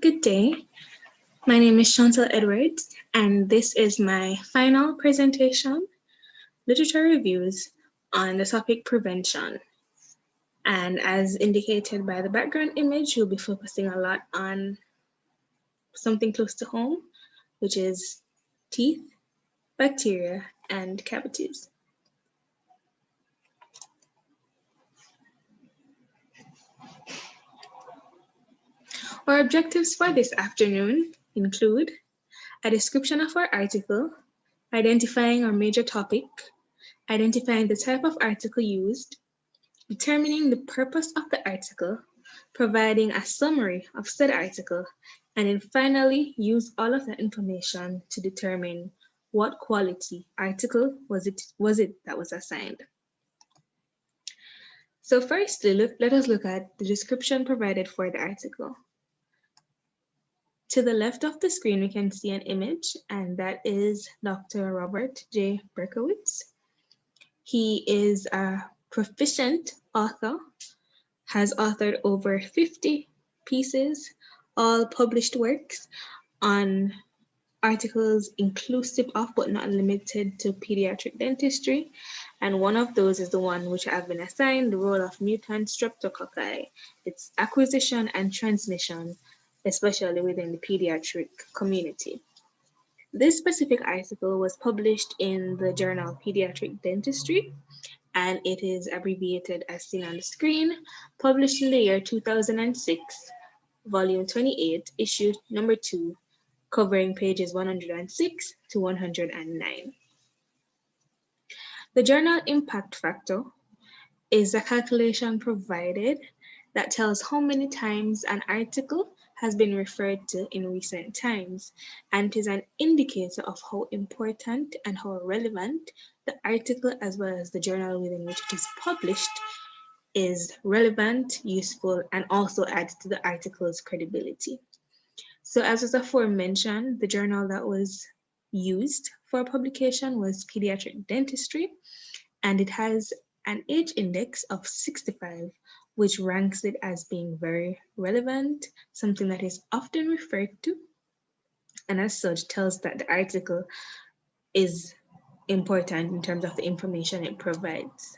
Good day. My name is Chantal Edwards, and this is my final presentation, Literature Reviews, on the topic prevention. And as indicated by the background image, we'll be focusing a lot on something close to home, which is teeth, bacteria, and cavities. Our objectives for this afternoon include a description of our article, identifying our major topic, identifying the type of article used, determining the purpose of the article, providing a summary of said article, and then finally use all of that information to determine what quality article was it that was assigned. So firstly, let us look at the description provided for the article. To the left of the screen, we can see an image, and that is Dr. Robert J. Berkowitz. He is a proficient author, has authored over 50 pieces, all published works on articles inclusive of but not limited to pediatric dentistry. And one of those is the one which I've been assigned, the role of mutant streptococci, its acquisition and transmission, especially within the pediatric community. This specific article was published in the journal Pediatric Dentistry, and it is abbreviated as seen on the screen, published in the year 2006, volume 28, issue number 2, covering pages 106 to 109. The journal impact factor is a calculation provided that tells how many times an article has been referred to in recent times, and it is an indicator of how important and how relevant the article as well as the journal within which it is published is relevant, useful, and also adds to the article's credibility. So as was aforementioned, the journal that was used for publication was Pediatric Dentistry, and it has an age index of 65, which ranks it as being very relevant, something that is often referred to, and as such tells that the article is important in terms of the information it provides.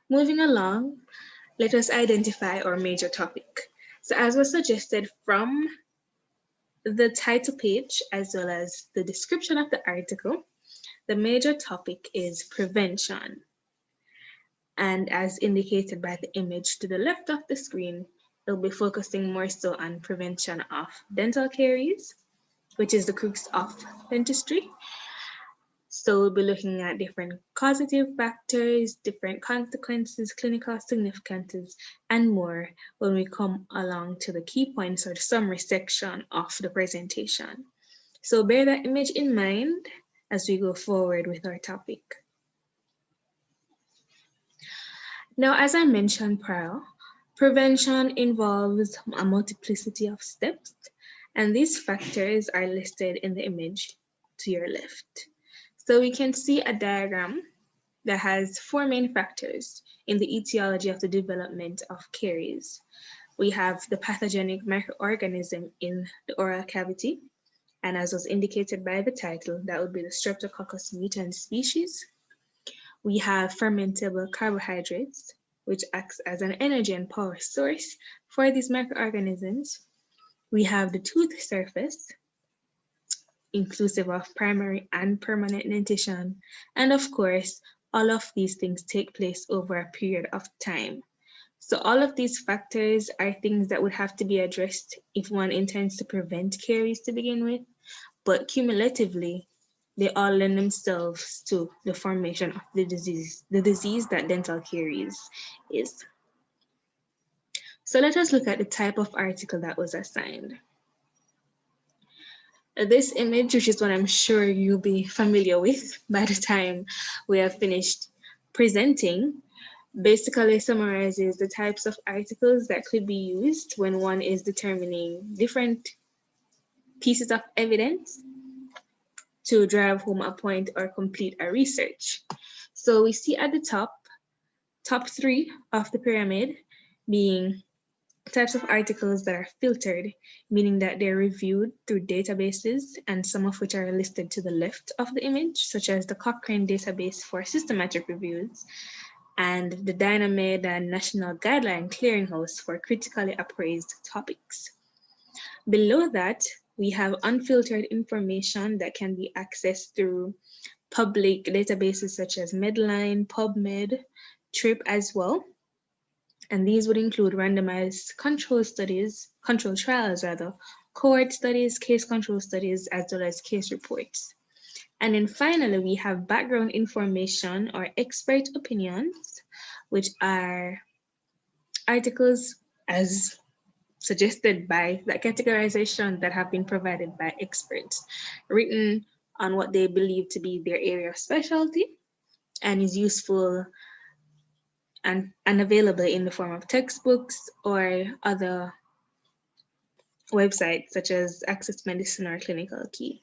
Moving along, let us identify our major topic. So as was suggested from the title page as well as the description of the article, the major topic is prevention. And as indicated by the image to the left of the screen, it'll be focusing more so on prevention of dental caries, which is the crux of dentistry. So we'll be looking at different causative factors, different consequences, clinical significances, and more when we come along to the key points or the summary section of the presentation. So bear that image in mind as we go forward with our topic. Now, as I mentioned prior, prevention involves a multiplicity of steps, and these factors are listed in the image to your left. So we can see a diagram that has 4 main factors in the etiology of the development of caries. We have the pathogenic microorganism in the oral cavity, and as was indicated by the title, that would be the Streptococcus mutans species. We have fermentable carbohydrates, which acts as an energy and power source for these microorganisms. We have the tooth surface, inclusive of primary and permanent dentition. And of course, all of these things take place over a period of time. So all of these factors are things that would have to be addressed if one intends to prevent caries to begin with, but cumulatively, they all lend themselves to the formation of the disease that dental caries is. So let us look at the type of article that was assigned. This image, which is what I'm sure you'll be familiar with by the time we have finished presenting, basically summarizes the types of articles that could be used when one is determining different pieces of evidence to drive home a point or complete a research. So we see at the top 3 of the pyramid being types of articles that are filtered, meaning that they're reviewed through databases, and some of which are listed to the left of the image, such as the Cochrane database for systematic reviews and the Dynamed and National Guideline Clearinghouse for critically appraised topics. Below that, we have unfiltered information that can be accessed through public databases such as Medline, PubMed, TRIP as well. And these would include randomized control trials rather, cohort studies, case control studies, as well as case reports. And then finally, we have background information or expert opinions, which are articles as suggested by that categorization that have been provided by experts, written on what they believe to be their area of specialty and is useful and available in the form of textbooks or other websites such as Access Medicine or Clinical Key.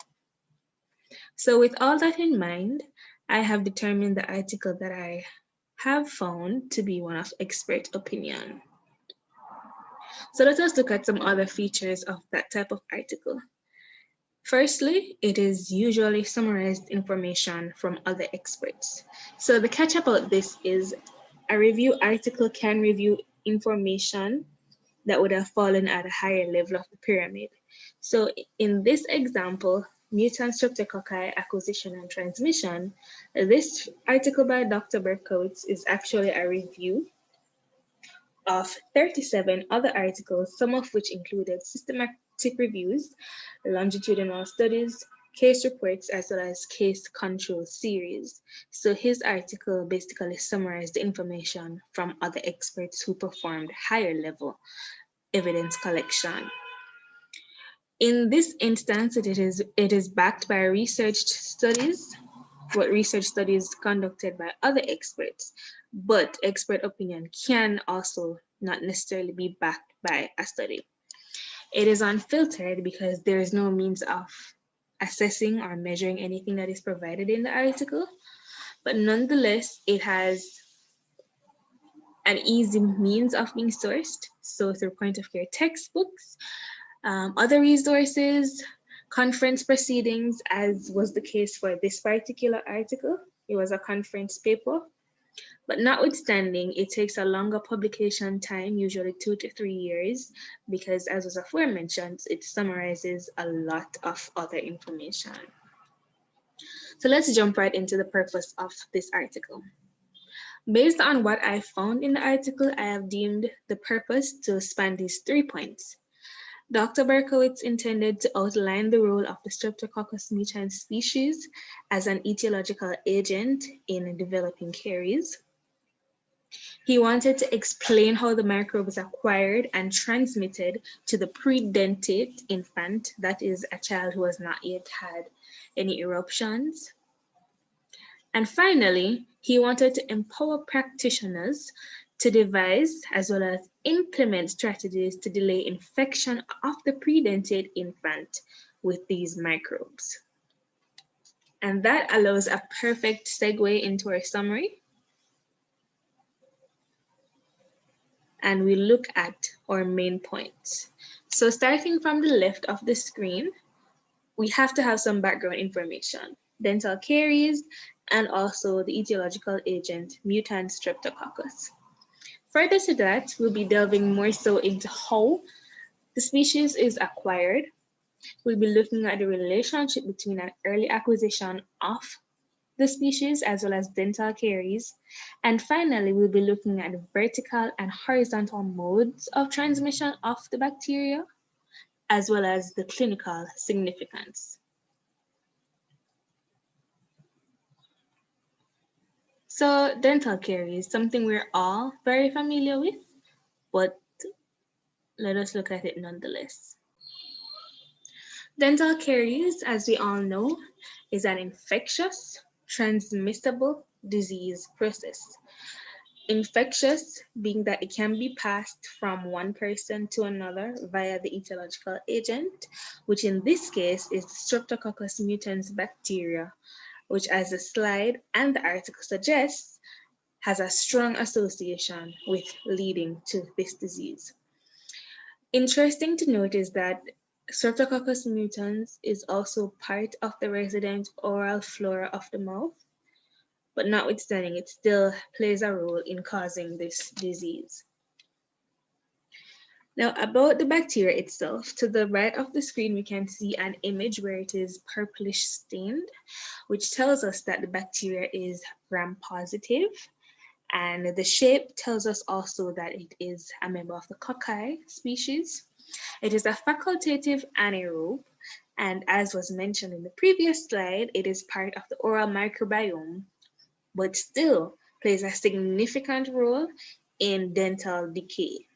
So with all that in mind, I have determined the article that I have found to be one of expert opinion. So let us look at some other features of that type of article. Firstly, it is usually summarized information from other experts. So the catch about this is a review article can review information that would have fallen at a higher level of the pyramid. So in this example, mutant streptococci acquisition and transmission, this article by Dr. Berkowitz is actually a review of 37 other articles, some of which included systematic reviews, longitudinal studies, case reports, as well as case control series. So his article basically summarized the information from other experts who performed higher level evidence collection. In this instance, it is backed by research studies conducted by other experts, but expert opinion can also not necessarily be backed by a study. It is unfiltered because there is no means of assessing or measuring anything that is provided in the article, but nonetheless, it has an easy means of being sourced. So through point of care textbooks, other resources, conference proceedings, as was the case for this particular article. It was a conference paper. But notwithstanding, it takes a longer publication time, usually 2 to 3 years, because as was aforementioned, it summarizes a lot of other information. So let's jump right into the purpose of this article. Based on what I found in the article, I have deemed the purpose to span these 3 points. Dr. Berkowitz intended to outline the role of the Streptococcus mutans species as an etiological agent in developing caries. He wanted to explain how the microbe is acquired and transmitted to the predentate infant, that is, a child who has not yet had any eruptions. And finally, he wanted to empower practitioners to devise as well as implement strategies to delay infection of the predentate infant with these microbes. And that allows a perfect segue into our summary. And we look at our main points. So starting from the left of the screen, we have to have some background information, dental caries, and also the etiological agent, mutant streptococcus. Further to that, we'll be delving more so into how the species is acquired. We'll be looking at the relationship between an early acquisition of the species as well as dental caries. And finally, we'll be looking at the vertical and horizontal modes of transmission of the bacteria, as well as the clinical significance. So dental caries, something we're all very familiar with, but let us look at it nonetheless. Dental caries, as we all know, is an infectious, transmissible disease process. Infectious being that it can be passed from one person to another via the etiological agent, which in this case is Streptococcus mutans bacteria, which as the slide and the article suggests, has a strong association with leading to this disease. Interesting to note is that Streptococcus mutans is also part of the resident oral flora of the mouth, but notwithstanding, it still plays a role in causing this disease. Now, about the bacteria itself, to the right of the screen, we can see an image where it is purplish stained, which tells us that the bacteria is gram-positive. And the shape tells us also that it is a member of the cocci species. It is a facultative anaerobe, and as was mentioned in the previous slide, it is part of the oral microbiome, but still plays a significant role in dental decay.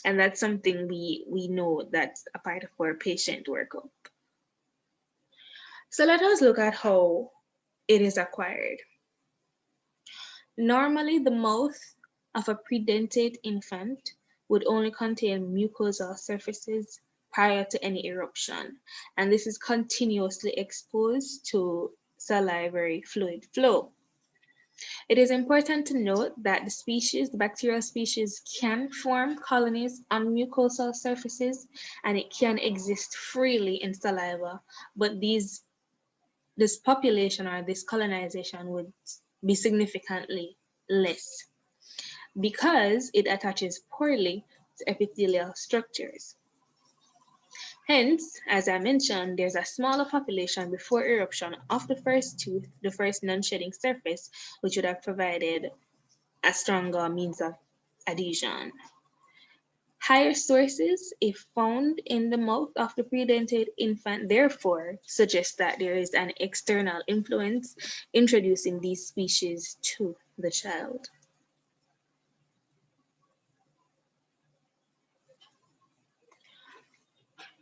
And that's something we know that's a part of our patient workup. So let us look at how it is acquired. Normally, the mouth of a predentate infant would only contain mucosal surfaces prior to any eruption, and this is continuously exposed to salivary fluid flow. It is important to note that the bacterial species can form colonies on mucosal surfaces and it can exist freely in saliva, but this population or this colonization would be significantly less because it attaches poorly to epithelial structures. Hence, as I mentioned, there's a smaller population before eruption of the first tooth, the first non-shedding surface, which would have provided a stronger means of adhesion. Higher sources, if found in the mouth of the predentate infant, therefore suggest that there is an external influence introducing these species to the child.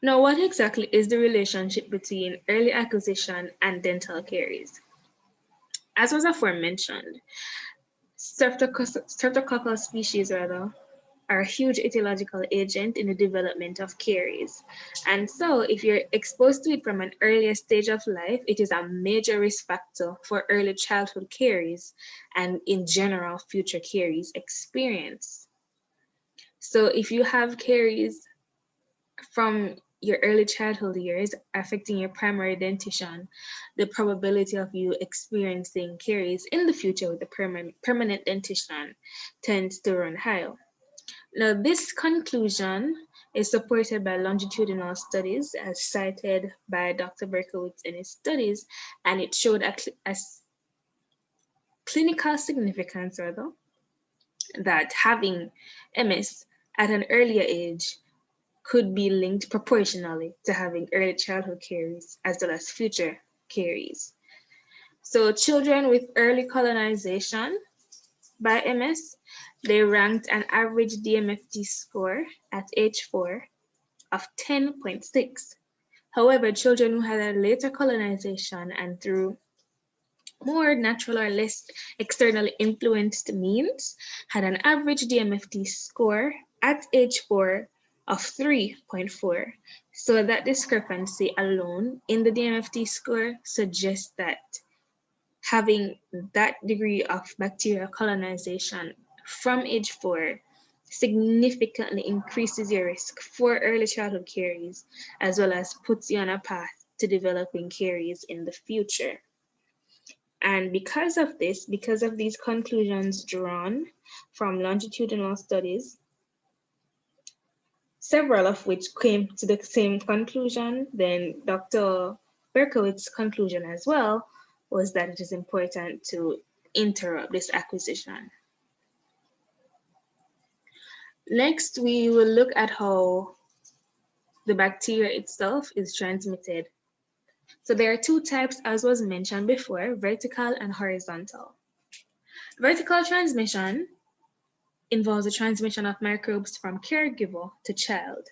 Now, what exactly is the relationship between early acquisition and dental caries? As was aforementioned, Streptococcus species rather are a huge etiological agent in the development of caries. And so if you're exposed to it from an earlier stage of life, it is a major risk factor for early childhood caries and in general future caries experience. So if you have caries from your early childhood years affecting your primary dentition, the probability of you experiencing caries in the future with a permanent dentition tends to run higher. Now, this conclusion is supported by longitudinal studies as cited by Dr. Berkowitz in his studies, and it showed a clinical significance rather that having MS at an earlier age could be linked proportionally to having early childhood caries as well as future caries. So children with early colonization by MS, they ranked an average DMFT score at age 4 of 10.6. However, children who had a later colonization and through more natural or less externally influenced means had an average DMFT score at age 4 of 3.4. So that discrepancy alone in the DMFT score suggests that having that degree of bacterial colonization from age 4 significantly increases your risk for early childhood caries, as well as puts you on a path to developing caries in the future. And because of this, because of these conclusions drawn from longitudinal studies, several of which came to the same conclusion, then Dr. Berkowitz's conclusion as well was that it is important to interrupt this acquisition. Next, we will look at how the bacteria itself is transmitted. So there are two types, as was mentioned before, vertical and horizontal. Vertical transmission involves the transmission of microbes from caregiver to child.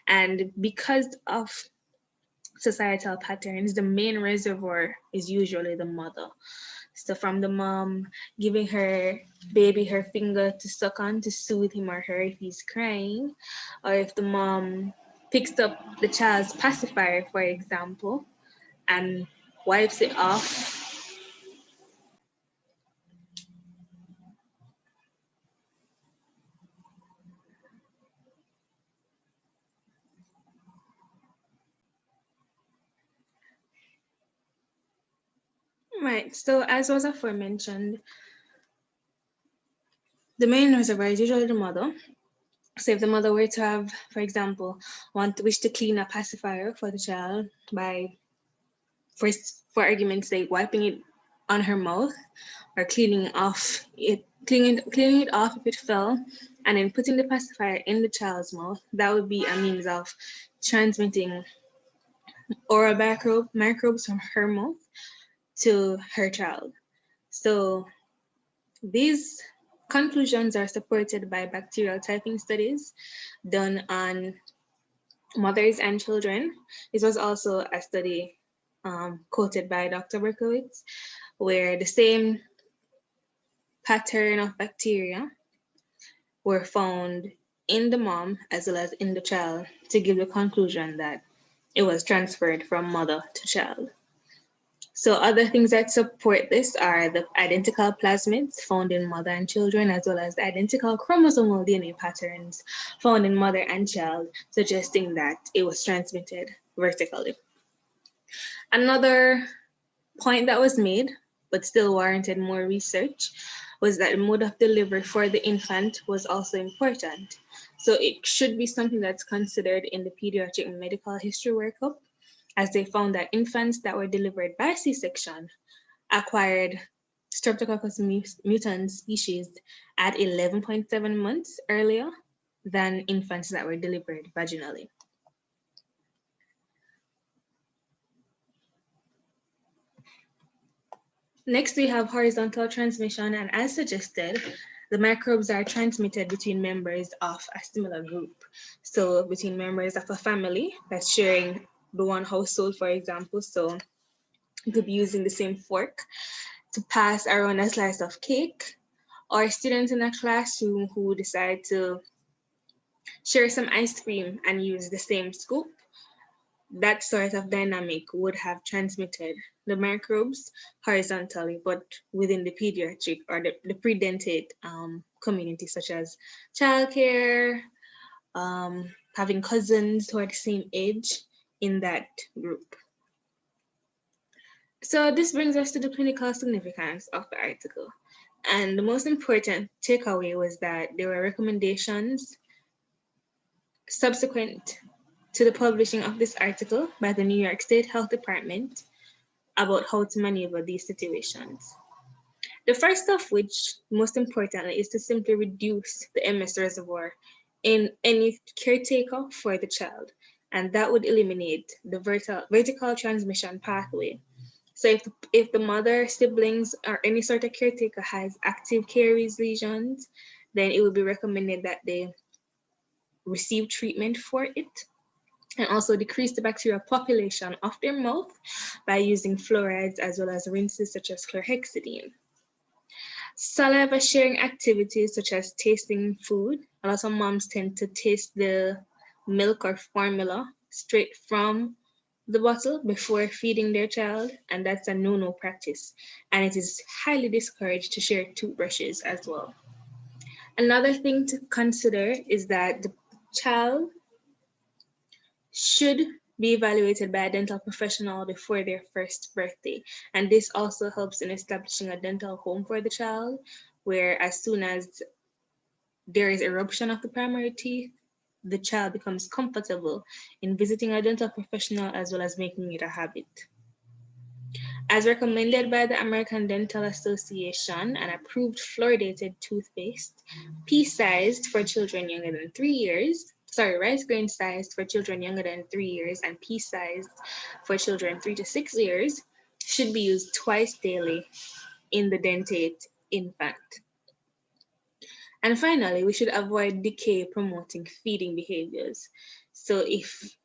And because of societal patterns, the main reservoir is usually the mother. So from the mom giving her baby her finger to suck on to soothe him or her if he's crying, or if the mom picks up the child's pacifier, for example, and wipes it off. Right. So as was aforementioned, the main reservoir is usually the mother. So if the mother were to have, for example, wish to clean a pacifier for the child by first, for argument's sake, wiping it on her mouth or cleaning it off if it fell, and then putting the pacifier in the child's mouth, that would be a means of transmitting oral microbes from her mouth to her child. So these conclusions are supported by bacterial typing studies done on mothers and children. This was also a study quoted by Dr. Berkowitz, where the same pattern of bacteria were found in the mom as well as in the child to give the conclusion that it was transferred from mother to child. So other things that support this are the identical plasmids found in mother and children, as well as the identical chromosomal DNA patterns found in mother and child, suggesting that it was transmitted vertically. Another point that was made, but still warranted more research, was that the mode of delivery for the infant was also important. So it should be something that's considered in the pediatric medical history workup, as they found that infants that were delivered by C-section acquired Streptococcus mutans species at 11.7 months earlier than infants that were delivered vaginally. Next, we have horizontal transmission, and as suggested, the microbes are transmitted between members of a similar group. So between members of a family that's sharing the one household, for example. So you could be using the same fork to pass around a slice of cake, or students in a classroom who decide to share some ice cream and use the same scoop. That sort of dynamic would have transmitted the microbes horizontally, but within the pediatric or the predentate community, such as childcare, having cousins who are the same age in that group. So this brings us to the clinical significance of the article. And the most important takeaway was that there were recommendations subsequent to the publishing of this article by the New York State Health Department about how to maneuver these situations. The first of which, most importantly, is to simply reduce the MS reservoir in any caretaker for the child, and that would eliminate the vertical transmission pathway. So if the mother, siblings, or any sort of caretaker has active caries lesions, then it would be recommended that they receive treatment for it, and also decrease the bacterial population of their mouth by using fluorides as well as rinses such as chlorhexidine. Saliva sharing activities such as tasting food. A lot of moms tend to taste the milk or formula straight from the bottle before feeding their child, and that's a no-no practice. And it is highly discouraged to share toothbrushes as well. Another thing to consider is that the child should be evaluated by a dental professional before their first birthday. And this also helps in establishing a dental home for the child, where as soon as there is eruption of the primary teeth, the child becomes comfortable in visiting a dental professional as well as making it a habit. As recommended by the American Dental Association, an approved fluoridated toothpaste, pea-sized for children younger than 3 years, rice grain sized for children younger than 3 years, and pea-sized for children 3 to 6 years, should be used twice daily in the dentate infant. And finally, we should avoid decay-promoting feeding behaviors. So if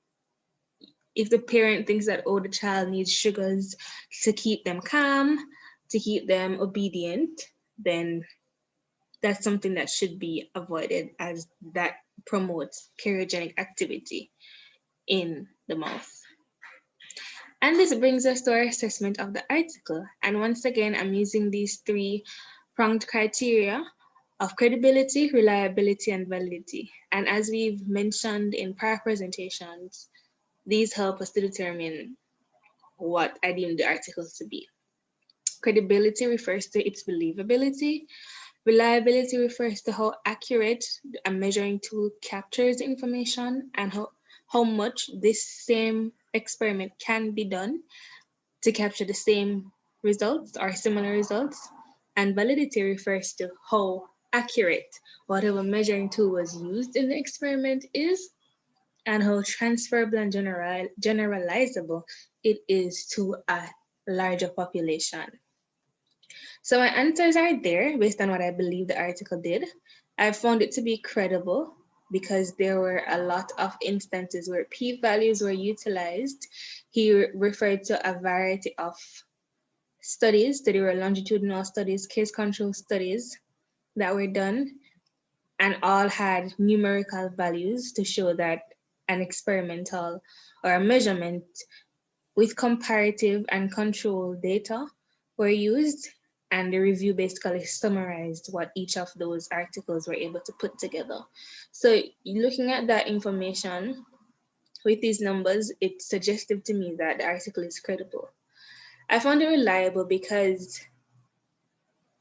the parent thinks that, oh, the child needs sugars to keep them calm, to keep them obedient, then that's something that should be avoided, as that promotes cardiogenic activity in the mouth. And this brings us to our assessment of the article. And once again, I'm using these three-pronged criteria of credibility, reliability, and validity. And as we've mentioned in prior presentations, these help us to determine what I deem the article to be. Credibility refers to its believability. Reliability refers to how accurate a measuring tool captures information and how much this same experiment can be done to capture the same results or similar results. And validity refers to how accurate whatever measuring tool was used in the experiment is and how transferable and generalizable it is to a larger population. So my answers are there based on what I believe the article did. I found it to be credible because there were a lot of instances where p-values were utilized. He referred to a variety of studies, that there were longitudinal studies, case control studies that were done, and all had numerical values to show that an experimental or a measurement with comparative and control data were used, and the review basically summarized what each of those articles were able to put together. So looking at that information with these numbers, it's suggestive to me that the article is credible. I found it reliable because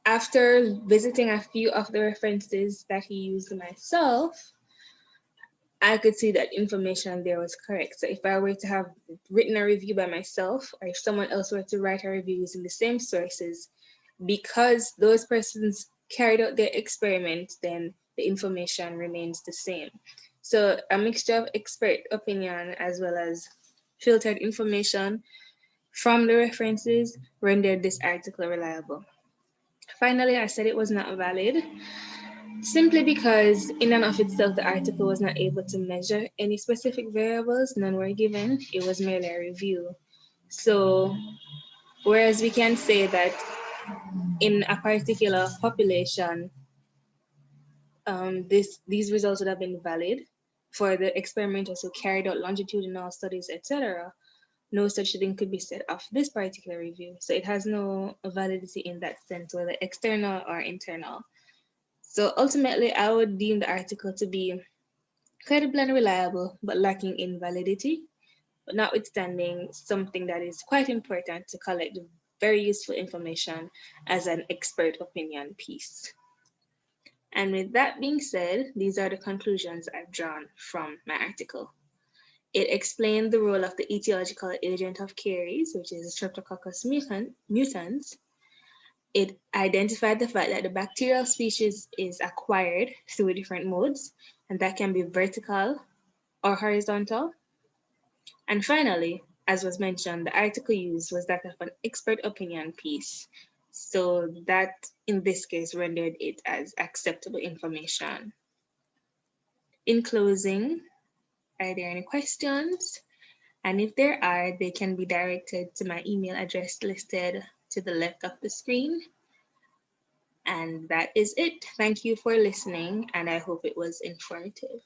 after visiting a few of the references that he used myself, I could see that information there was correct. So if I were to have written a review by myself, or if someone else were to write a review using the same sources, because those persons carried out their experiment, then the information remains the same. So a mixture of expert opinion as well as filtered information from the references rendered this article reliable. Finally, I said it was not valid simply because, in and of itself, the article was not able to measure any specific variables, none were given. It was merely a review. So, whereas we can say that in a particular population, these results would have been valid for the experimenters who carried out longitudinal studies, etc., no such thing could be said of this particular review. So it has no validity in that sense, whether external or internal. So ultimately, I would deem the article to be credible and reliable, but lacking in validity, but notwithstanding something that is quite important to collect very useful information as an expert opinion piece. And with that being said, these are the conclusions I've drawn from my article. It explained the role of the etiological agent of caries, which is Streptococcus mutans. It identified the fact that the bacterial species is acquired through different modes, and that can be vertical or horizontal. And finally, as was mentioned, the article used was that of an expert opinion piece. So that, in this case, rendered it as acceptable information. In closing, are there any questions? And if there are, they can be directed to my email address listed to the left of the screen. And that is it. Thank you for listening, and I hope it was informative.